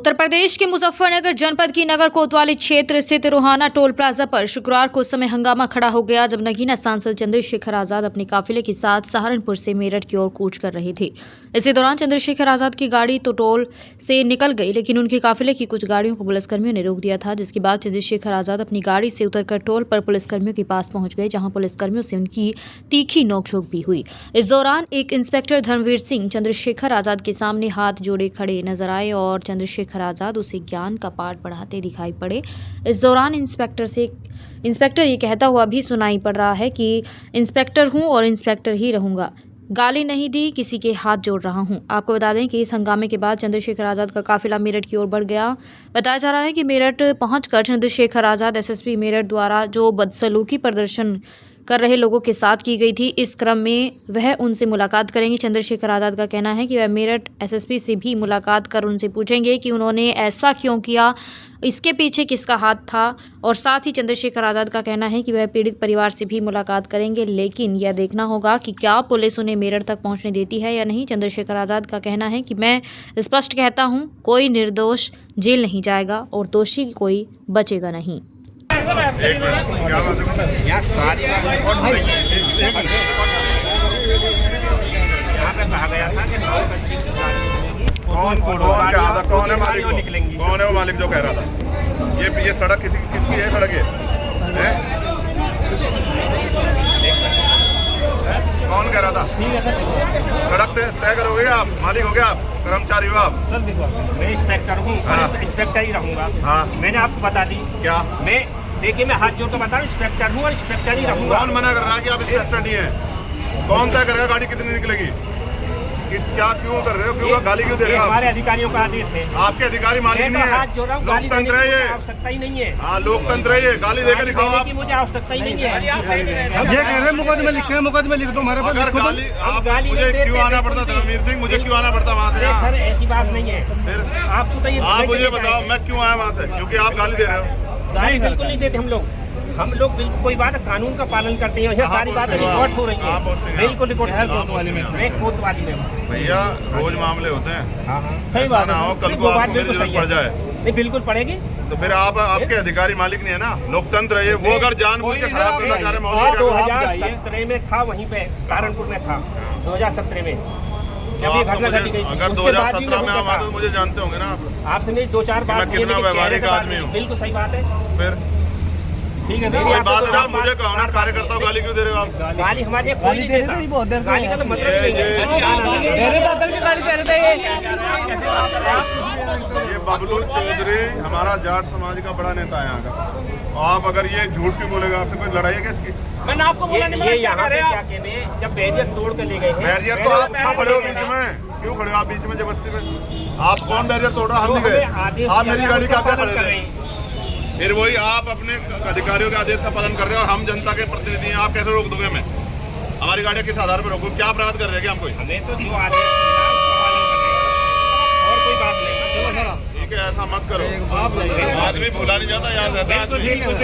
उत्तर प्रदेश के मुजफ्फरनगर जनपद की नगर कोतवाली क्षेत्र स्थित रोहाना टोल प्लाजा पर शुक्रवार को उस समय हंगामा खड़ा हो गया जब नगीना सांसद चंद्रशेखर आजाद अपने काफिले के साथ सहारनपुर से मेरठ की ओर कूच कर रहे थे। इसी दौरान चंद्रशेखर आजाद की गाड़ी तो टोल से निकल गई, लेकिन उनके काफिले की कुछ गाड़ियों को पुलिसकर्मियों ने रोक दिया था, जिसके बाद चंद्रशेखर आजाद अपनी गाड़ी से उतरकर टोल पर पुलिसकर्मियों के पास पहुंच गए, जहां पुलिसकर्मियों से उनकी तीखी नोकझोंक भी हुई। इस दौरान एक इंस्पेक्टर धर्मवीर सिंह चंद्रशेखर आजाद के सामने हाथ जोड़े खड़े नजर आए और चंद्रशेखर आजाद उसे ज्ञान का पाठ पढ़ाते दिखाई पड़े। इस दौरान इंस्पेक्टर ये कहता हुआ भी सुनाई पड़ रहा है कि इंस्पेक्टर हूं और इंस्पेक्टर ही रहूंगा, गाली नहीं दी, किसी के हाथ जोड़ रहा हूं। आपको बता दें कि इस हंगामे के बाद चंद्रशेखर आजाद का काफिला मेरठ की ओर बढ़ गया। बताया जा रहा है कि मेरठ पहुंचकर चंद्रशेखर आजाद एसएसपी मेरठ द्वारा जो बदसलूकी प्रदर्शन कर रहे लोगों के साथ की गई थी, इस क्रम में वह उनसे मुलाकात करेंगे। चंद्रशेखर आजाद का कहना है कि वह मेरठ एसएसपी से भी मुलाकात कर उनसे पूछेंगे कि उन्होंने ऐसा क्यों किया, इसके पीछे किसका हाथ था। और साथ ही चंद्रशेखर आजाद का कहना है कि वह पीड़ित परिवार से भी मुलाकात करेंगे, लेकिन यह देखना होगा कि क्या पुलिस उन्हें मेरठ तक पहुंचने देती है या नहीं। चंद्रशेखर आजाद का कहना है कि मैं स्पष्ट कहता हूं, कोई निर्दोष जेल नहीं जाएगा और दोषी कोई बचेगा नहीं। कौन है वो मालिक जो कह रहा था ये सड़क किसकी है? सड़क है? कौन कह रहा था? सड़क तय करोगे आप? मालिक हो गया आप? कर्मचारी हो आप? मैं इंस्पेक्टर हूँ, इंस्पेक्टर ही रहूंगा। हाँ। मैंने आपको बता दी क्या? देखिए मैं हाथ जोड़ कर बता रहा हूँ, इंस्पेक्टर हूँ और इंस्पेक्टर ही रहूंगा। कौन मना कर रहा है कि आप इंस्पेक्टर नहीं है? कौन तय करेगा गाड़ी कितनी निकलेगी? क्या क्यों कर रहे हो? क्यों गाली क्यों दे रहे हो? हमारे अधिकारियों का आदेश है। आपके अधिकारी मालिक नहीं है? हाथ जोड़ रहा हूँ, गाली देने की आवश्यकता ही नहीं है। हाँ, लोकतंत्र है ये, गाली देकर दिखाओ आप। मुझे आवश्यकता ही नहीं है। ये कह रहे हैं मुकदमे लिखते हैं, मुकदमे लिख दो हमारे पास। अगर गाली मुझे क्यों आना पड़ता? धर्मवीर सिंह, मुझे क्यों आना पड़ता वहाँ से? सर ऐसी बात नहीं है। फिर आप मुझे बताओ मैं क्यों आया वहाँ से? क्योंकि आप गाली दे रहे हो। गाली बिल्कुल नहीं देते हम लोग बिल्कुल कोई बात कानून का पालन करते हैं। यहाँ सारी बातें रिकॉर्ड हो रही है, बिल्कुल रिकॉर्ड है। कोतवाली में भैया रोज मामले होते हैं, सही बात है। कल को आपको जरूरत पड़ जाए नहीं, बिल्कुल पड़ेगी। तो फिर आपके अधिकारी मालिक नहीं है ना? लोकतंत्र है ये। वो अगर जानबूझ के खराब करना चाह रहे हैं, 2017 में था, वहीं पे सहारनपुर में था 2017 में जब ये घटना घटी गई। अगर 2017 में आप आते तो मुझे जानते होंगे ना आपसे मेरी 2-4 बात। कितना व्यवहारिक आदमी हूँ। बिल्कुल सही बात है। फिर ठीक है, कोई बात है ना, मुझे कहो ना कार्यकर्ता गाली क्यों दे रहे हो आप? गाली हमारे गाली का तो मतलब ये बबलू चौधरी हमारा जाट समाज का बड़ा नेता है यहाँ का। आप अगर ये झूठ क्यों बोलेगा? आपसे कोई लड़ाई है क्या इसकी? मैंने आपको बोला नहीं। ये यहाँ पे क्या कहने, जब बैरियर तोड़ के ले गए हैं। बैरियर तो आप क्यों खड़े हो बीच में? क्यों खड़े हो आप बीच में जबरदस्ती में? आप कौन बैरियर तोड़ रहा? हम नहीं गए, आप मेरी गाड़ी का क्या खड़े थे? फिर वही आप अपने अधिकारियों के आदेश का पालन कर रहे हो और हम जनता के प्रतिनिधि हैं। आप कैसे रोक दोगे हमें? हमारी गाड़ियाँ किस आधार पर रोको? क्या अपराध कर रहे हैं क्या हम? कोई हमें तो जो आदेश और कोई बात नहीं। ठीक है, ऐसा मत करो। आदमी भूला नहीं जाता, याद रहता है। बिल्कुल।